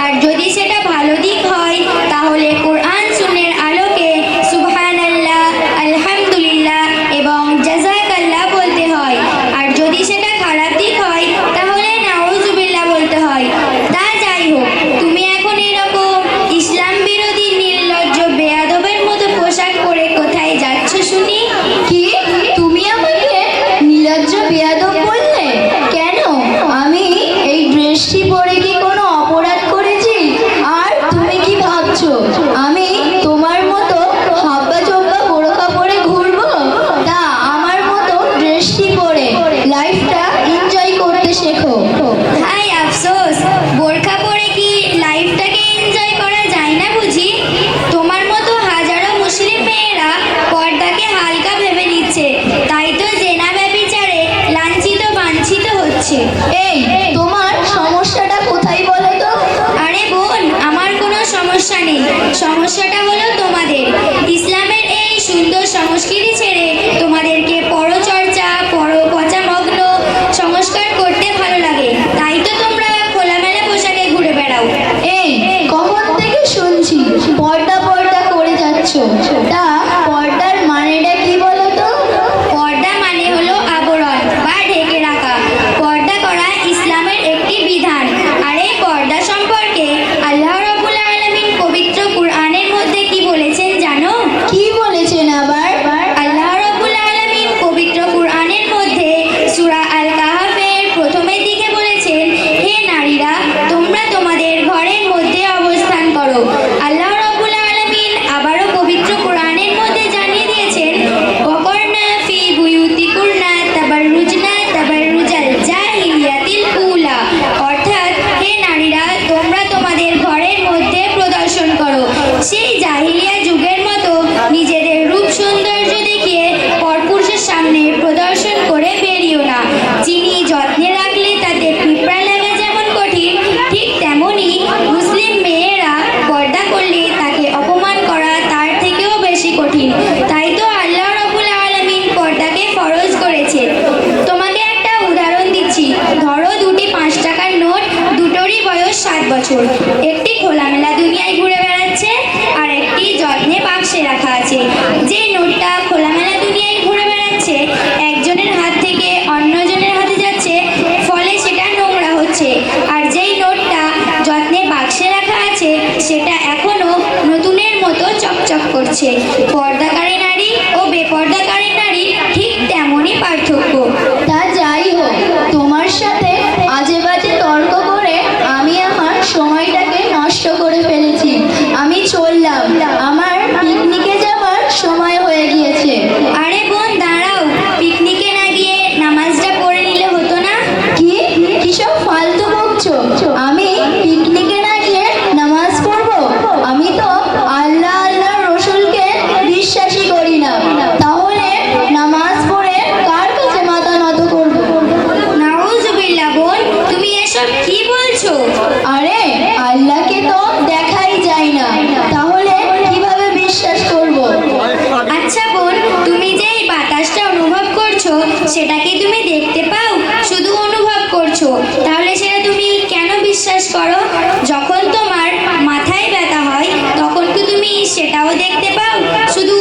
আর যদি সেটা ভালো দিক হয় তাহলে কোরআন সুন্নাহর আলোকে সুবহানাল্লাহ, আলহামদুলিল্লাহ এবং জাযাকাল্লাহ বলতে হয়। আর যদি সেটা খারাপ দিক হয় তাহলে নাউযুবিল্লাহ বলতে হয়। তা যাই হোক, তুমি এখন এরকম ইসলাম বিরোধী নির্লজ্জ বেয়াদবের মতো পোশাক পরে কোথায় যাচ্ছ শুনি? কি তুমি আমাকে নির্লজ্জ বেয়াদব বললে? কেন? আমি এই ড্রেসটি পরে কি কোনো অপরাধ করেছি? আর তুমি কি ভাবছো আমি তোমার মতো হাব্বা চোব্বা বোরকা পরে ঘুরবো? তা আমার মতো ড্রেসটি পরে লাইফটা এনজয় করতে শেখো। হাই আফসোস, বোরখা পরে কি লাইফটাকে এনজয় করা যায় না বুঝি? তোমার মতো হাজারো মুসলিম মেয়েরা পর্দাকে হালকা ভেবে নিচ্ছে, তাই তো জেনা ব্যভিচারে লাঞ্ছিত বাঞ্ছিত হচ্ছে। এই তোমার সমস্যাটা কোথায় বলো তো? আরে বোন, আমার কোনো সমস্যা নেই, সমস্যাটা হলো তোমাদের। ইসলামের এই সুন্দর সংস্কৃতি ছেড়ে তোমাদেরকে পরচর্চা পরপচামগ্ন সংস্কার করতে ভালো লাগে, তাই তো তোমরা খোলামেলা পোশাকে ঘুরে বেড়াও। এই কখন থেকে শুনছি পর্দা পর্দা করে যাচ্ছ, তা পর্দার মানেটা কি বলো তো? পর্দা মানে হলো আবরণ বা ঢেকে রাখা। পর্দা করা ইসলামের একটি বিধান। আর এই পর্দা সম্পর্কে আল্লাহ রাব্বুল আলামিন পবিত্র কুরআনের মধ্যে কি বলেছেন জানো? কি বলেছেন আবার? আল্লাহ রাব্বুল আলামিন পবিত্র কুরআনের মধ্যে সূরা আল কাহাফের প্রথমের দিকে বলেছেন, হে নারীরা, তোমরা তোমাদের ঘরের মধ্যে অবস্থান করো। আল্লাহ রাব্বুল আলামিন আবারও পবিত্র কুরআনের মধ্যে জানিয়ে দিয়েছেন, ওয়াকরনা ফি বুয়ুতিকুন্না তাবাররুজনা তাবাররুজাল জাহিলিয়াতিল উলা, অর্থাৎ হে নারীরা, তোমরা তোমাদের ঘরের মধ্যে প্রদর্শন করো সেই জাহিলিয়া যুগের মতো নিজেদের রূপ সৌন্দর্য দেখিয়ে পরপুরুষের সামনে প্রদর্শন করে বেরিও না। চিনি যত্নে রাখলে তাতে পিঁপড়া লাগা যেমন কঠিন, ঠিক তেমনি মুসলিম মেয়েরা পর্দা করলে তাকে অপমান করা তার থেকেও বেশি কঠিন। তাই তো আল্লাহ রাব্বুল আলামিন পর্দাকে ফরজ করেছে। তোমাকে একটা উদাহরণ দিচ্ছি, ধরো দুটি 5 টাকার নোট, দুটোরই বয়স 7 বছর। একটি খোলামেলা দুনিয়ায় ঘুরে বেড়াচ্ছে আর একটি যত্নে বাক্সে রাখা আছে। যে নোটটা খোলামেলা দুনিয়ায় ঘুরে বেড়াচ্ছে একজনের হাত থেকে অন্যজনের হাতে যাচ্ছে, ফলে সেটা নোংরা হচ্ছে। আর যেই নোটটা যত্নে বাক্সে রাখা আছে সেটা এখনো নতুনের মতো চকচক করছে। পর্দাকারী নারী ও বেপর্দাকারী নারী ঠিক তেমনই পার্থক্য। তা যাই হোক, তোমার সাথে আজে বাজে তর্ক করে আমি আমার সময়টাকে নষ্ট করে ফেলেছি। আমি চললাম, আমার পিকনিকে যাওয়ার সময় হয়ে গিয়েছে। আরে বোন দাঁড়াও, পিকনিকে না গিয়ে নামাজটা পড়ে নিলে হতো না? কি কিসব ফালতু বকছো? আমি পিকনিকে না গিয়ে নামাজ পড়বো? আমি তো আল্লাহ আল্লাহর রসুলকে বিশ্বাসই করি না, তাহলে নামাজ পড়ে কার কাছে মাথা নত করবো? নাউযুবিল্লাহ বোন, তুমি এসব কি বলছো? আরে আল্লাহকে তো দেখাই যায় না, তাহলে কিভাবে বিশ্বাস করবো? আচ্ছা বোন, তুমি যে এই বাতাসটা অনুভব করছো সেটা কি তুমি দেখতে পাও? শুধু অনুভব করছো, তাহলে সেটা তুমি কেন বিশ্বাস করো? যখন তোমার মাথায় ব্যথা হয় তখন কি তুমি সেটাও দেখতে পাও? শুধু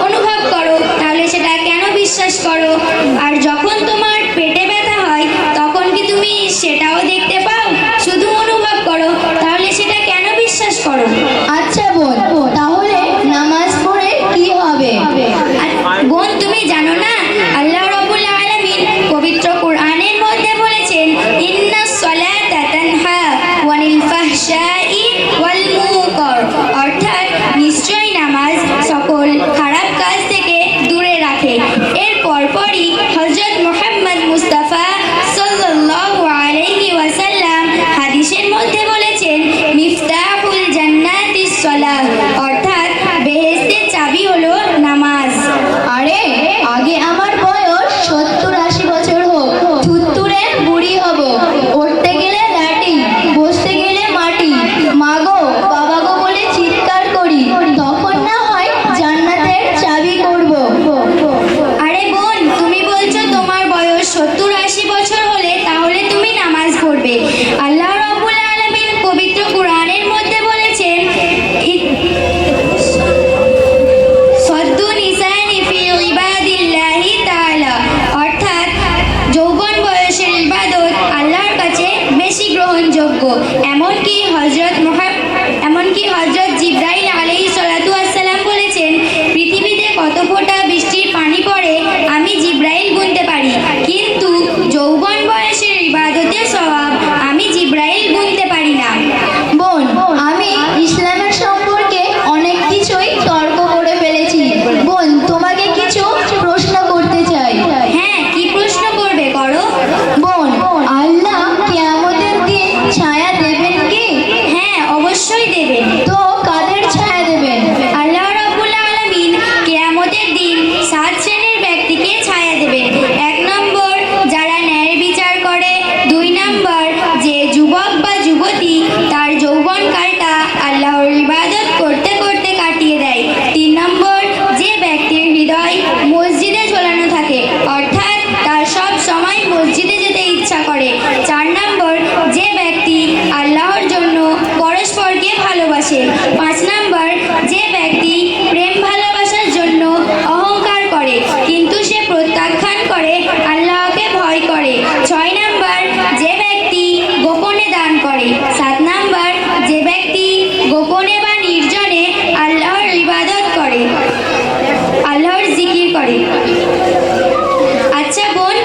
অনুভব করো, তাহলে সেটা কেন বিশ্বাস করো? আর যখন তোমার পেটে ব্যথা হয় তখন কি তুমি সেটাও দেখতে পাও? শুধু অনুভব করো, তাহলে সেটা কেন বিশ্বাস করো? আচ্ছা বোন, তাহলে নামাজ পড়ে কি হবে? বোন তুমি জানো না, আল্লাহ রাব্বুল আলামিন পবিত্র কুরআনের মধ্যে বলেছেন, ইন্নাস সালাতা তানহা ওয়ানিল ফাহশা অপরকে ভালোবাসে। 5 নাম্বার, যে ব্যক্তি প্রেম ভালোবাসার জন্য অহংকার করে কিন্তু সে প্রত্যাখ্যান করে আল্লাহকে ভয় করে। 6 নাম্বার, যে ব্যক্তি গোপনে দান করে। 7 নাম্বার, যে ব্যক্তি গোপনে বা নির্জনে আল্লাহর ইবাদত করে, আল্লাহর জিকির করে। আচ্ছা বোন,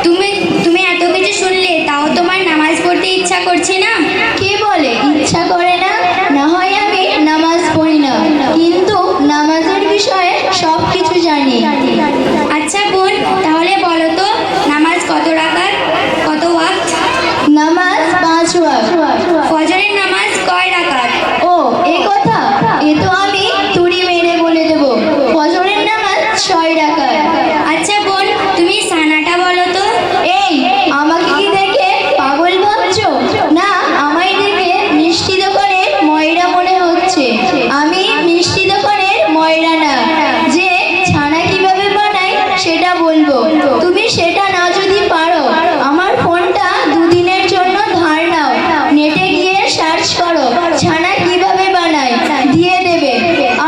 তুমি তুমি এত কিছু শুনলে তাও তোমার নামাজ পড়তে ইচ্ছা করছে না? কে বলে ইচ্ছা করে না? না হয় আমি নামাজ পড়ি না, কিন্তু নামাজের বিষয়ে সব কিছু জানি। আচ্ছা বোন, তাহলে বলো তো নামাজ কত রাকাত, কত ওয়াক্ত? নামাজ 5 ওয়াক্ত। ফজরের নামাজ কয় রাকাত? ও এ কথা, এ তো আমি তুড়ি মেরে বলে দেব। ফজরের নামাজ 6 রাকাত। আচ্ছা বোন, তুমি সানাটা বলো তো। এই, আমাকে কি দেখে পাগল ভাবছো? না, আমায় দেখে মিষ্টি দোকানের ময়রা মনে হচ্ছে। আমি মিষ্টি দোকানের ময়রা না। যে ছানা কিভাবে বানাই সেটা বলবো। তুমি সেটা না যদি পারো, আমার ফোনটা 2 দিনের জন্য ধার নাও। নেটে গিয়ে সার্চ করো ছানা কিভাবে বানাই, দিয়ে দেবে।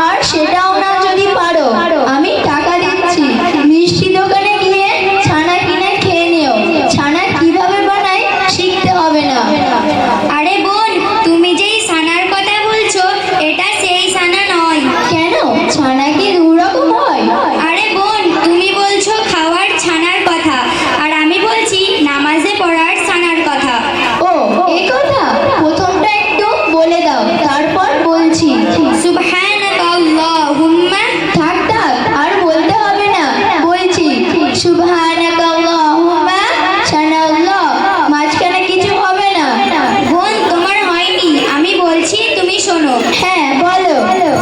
আর সেটাও না যদি পারো, আমি টাকা দিচ্ছি, মিষ্টি দোকানে গিয়ে ছানা কিনে খেয়ে নিও। ছানা কিভাবে বানাই শিখতে হবে না। আরে বোন, তুমি যেই সানার কথা বলছো এটা সেই সানা নয়। কেন, ছানা কি 2 রকম হয়? আরে বোন, তুমি বলছো খাওয়ার ছানার কথা, আর আমি বলছি নামাজে পড়ার ছানার কথা। ও এ কথা, প্রথমটা একটু বলে দাও, তারপর বলছি। সুবহানাকা আল্লাহুম্মা। থাক থাক, আর বলতে হবে না, বলছি। সুবহানাকাল্লাহুম্মা, সানাল্লাহ, মাঝখানে কিছু হবে না। বোন, তোমার হয়নি, আমি বলছি তুমি শোনো। হ্যাঁ বলো।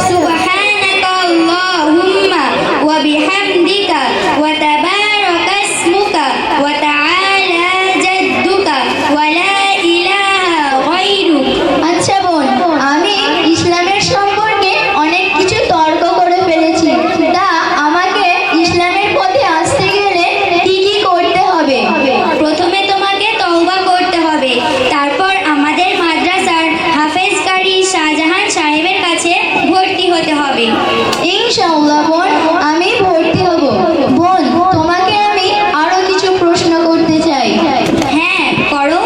সুবহানাকা আল্লাহুম্মা ওয়া বিহামদিকা ওয়া তাবারাকা ইসমুকা ওয়া তাআলা জাদ্দুকা ওয়া লা ইলাহা গায়রুক। আচ্ছা বোন, আমি ইসলামের সম্পর্কে অনেক কিছু তর্ক করে ফেলেছি। তা আমাকে ইসলামের পথে আসতে গেলে কি কি করতে হবে? প্রথমে তোমাকে তওবা করতে হবে, তারপর আমাদের মাদ্রাসার হাফেজ কারি শাহজাহান সাহেবের কাছে ভর্তি হতে হবে। ইনশাআল্লাহ বোন, আমি ভর্তি হব। বোন, তোমাকে আমি আরো কিছু প্রশ্ন করতে চাই। হ্যাঁ, করো।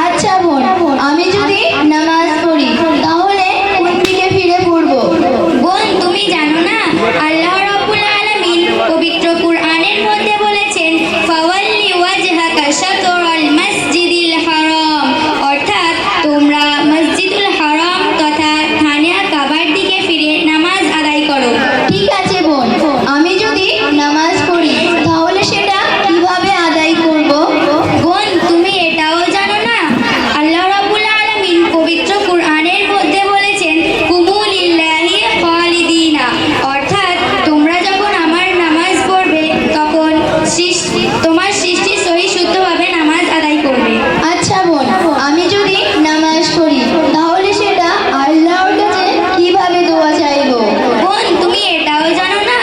আচ্ছা বোন, আমি যদি নামাজ পড়ি তাহলে কোন দিকে ফিরে পড়বো? বোন, তুমি জানো না আল্লাহ রাব্বুল আলামিন পবিত্র কুরআনের মধ্যে বলেছেন ফাওয়াল্লি ওয়াজহাকা শাতরাল মাসজিদিল হারাম, অর্থাৎ তোমরা মসজিদুল হারাম তথা থানিয়া কাবার দিকে ফিরে নামাজ আদায় করো। ঠিক আছে বোন, আমি যদি নামাজ পড়ি তাহলে সেটা কিভাবে আদায় করব? বোন, তুমি এটাও জানো না আল্লাহ রাব্বুল আলামিন পবিত্র কুরআনের মধ্যে বলেছেন কুমু লিল্লাহি খালিদিনা, অর্থাৎ তোমরা যখন আমার নামাজ পড়বে তখন তোমার সৃষ্টি সহি শুদ্ধভাবে নামাজ আদায় করবে। আচ্ছা বোন, আমি যদি নামাজ পড়ি তাহলে সেটা আল্লাহর কাছে কিভাবে দোয়া চাইবো? বোন, তুমি এটাও জানো না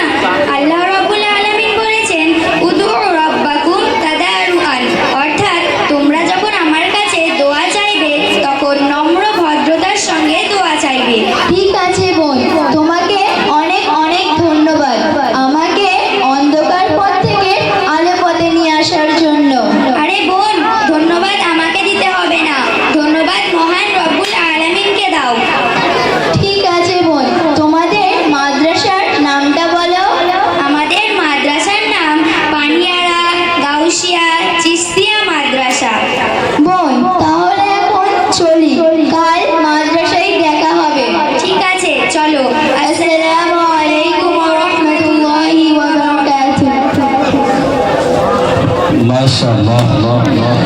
আল্লাহ রাব্বুল আলামিন বলেছেন উদউ রাব্বাকুম তাদারুআন, অর্থাৎ তোমরা যখন আমার কাছে দোয়া চাইবে তখন নম্র ভদ্রতার সঙ্গে দোয়া চাইবে। ঠিক আছে বোন, তোমাকে অনেক অনেক ধন্যবাদ আমাকে অন্ধকার পথ থেকে আলো পথে নিয়ে আসার জন্য। আরে বোন, ধন্যবাদ আমাকে দিতে হবে না, ধন্যবাদ মহান রব্বুল আলামিনকে দাও। ঠিক আছে বোন, তোমাদের মাদ্রাসার নামটা বলো। আমাদের মাদ্রাসার নাম পানিয়ারা গাউসিয়া চিস্তিয়া মাদ্রাসা। বোন, তাহলে এখন চলি, কাল মাদ্রাসায় দেখা হবে। ঠিক আছে, চলো। আসসালামু আলাইকুম ওয়া রাহমাতুল্লাহি ওয়া বারাকাতুহু। মাশাআল্লাহ।